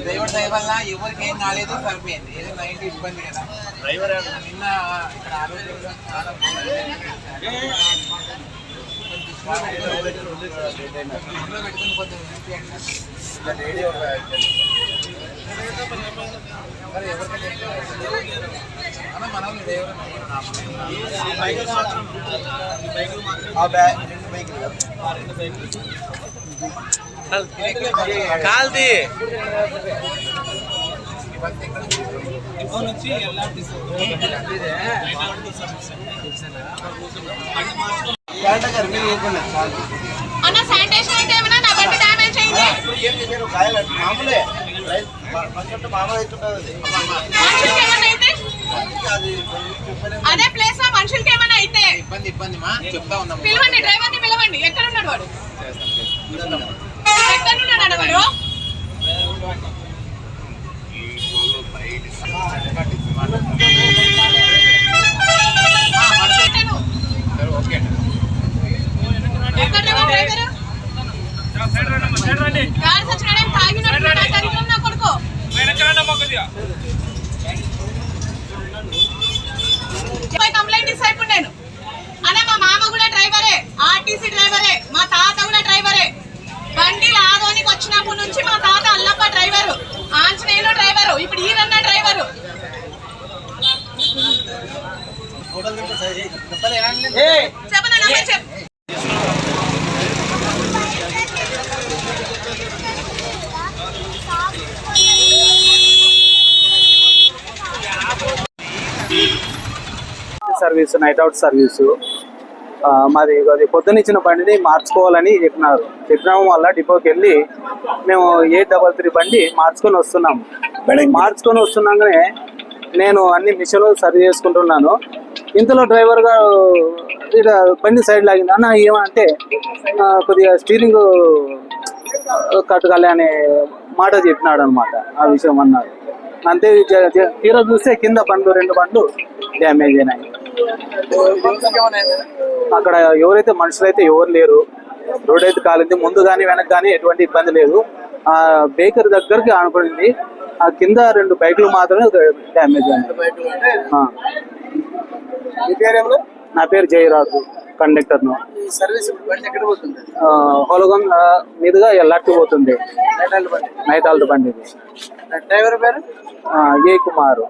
Driver దయ వల్ల ఎవరికి ఏం కాలేదు, సరిపోయింది. ఏదో నైట్ ఇబ్బంది కదా డ్రైవర్. నిన్న ఇక్కడ ఆరోగ్యంగా చాలా పెట్టుకుని కొంచెం మనం కాల్ది అన్న శానిటేషన్ అయితే ఏమన్నా నా బండి డ్యామేజ్ అయింది. అదే ప్లేస్ లో మనుషులకి ఏమైనా అయితే ఇబ్బంది మా చెప్తా ఉన్నాం. పిలవండి, డ్రైవర్ ని పిలవండి. ఎక్కడ ఉన్నాడు వాడు? ఎక్కడ ఉన్నాడు వాడు? కంప్లైంట్ ఇస్తా ఇప్పుడు నేను. అనే మా మామ కూడా డ్రైవరే, ఆర్టీసీ డ్రైవరే, మా తాత కూడా డ్రైవరే. బండి లాగోనికి వచ్చినప్పటి నుంచి మా తాత అల్లప్ప డ్రైవరు, ఆంజనేయులు డ్రైవరు, ఇప్పుడు ఈరన్న డ్రైవరు. చెప్పనా? సర్వీస్, నైట్ అవుట్ సర్వీసు మాది. అది పొద్దునిచ్చిన బండిని మార్చుకోవాలని చెప్పినాము. వల్ల డిపోకి వెళ్ళి మేము 833 బండి మార్చుకొని వస్తున్నాగానే నేను అన్ని మిషన్లు సరి చేసుకుంటున్నాను. ఇంతలో డ్రైవర్ గారు ఇక్కడ బండి సైడ్ లాగింది. అన్న ఏమంటే కొద్దిగా స్టీరింగ్ కట్టుకోలే అనే మాట చెప్పినాడు అనమాట. ఆ విషయం అన్నాడు. అంతే. తీరా చూస్తే కింద బండ్లు 2 బండ్లు డ్యామేజ్ అయినాయి. అక్కడ ఎవరైతే మనుషులైతే ఎవరు లేరు. రోడ్ అయితే కాలింది. ముందు కానీ వెనక కానీ ఎటువంటి ఇబ్బంది లేదు. ఆ బేకర్ దగ్గరికి ఆనుకునింది. ఆ కింద 2 బైకులు మాత్రమే డ్యామేజ్ అయింది. నా పేరు జయరాజు, కండక్టర్ ను. హోలగం మీదుగా ఎల్లాటి పోతుంది. నైట్ బండి. డ్రైవర్ పేరు ఏ కుమారు.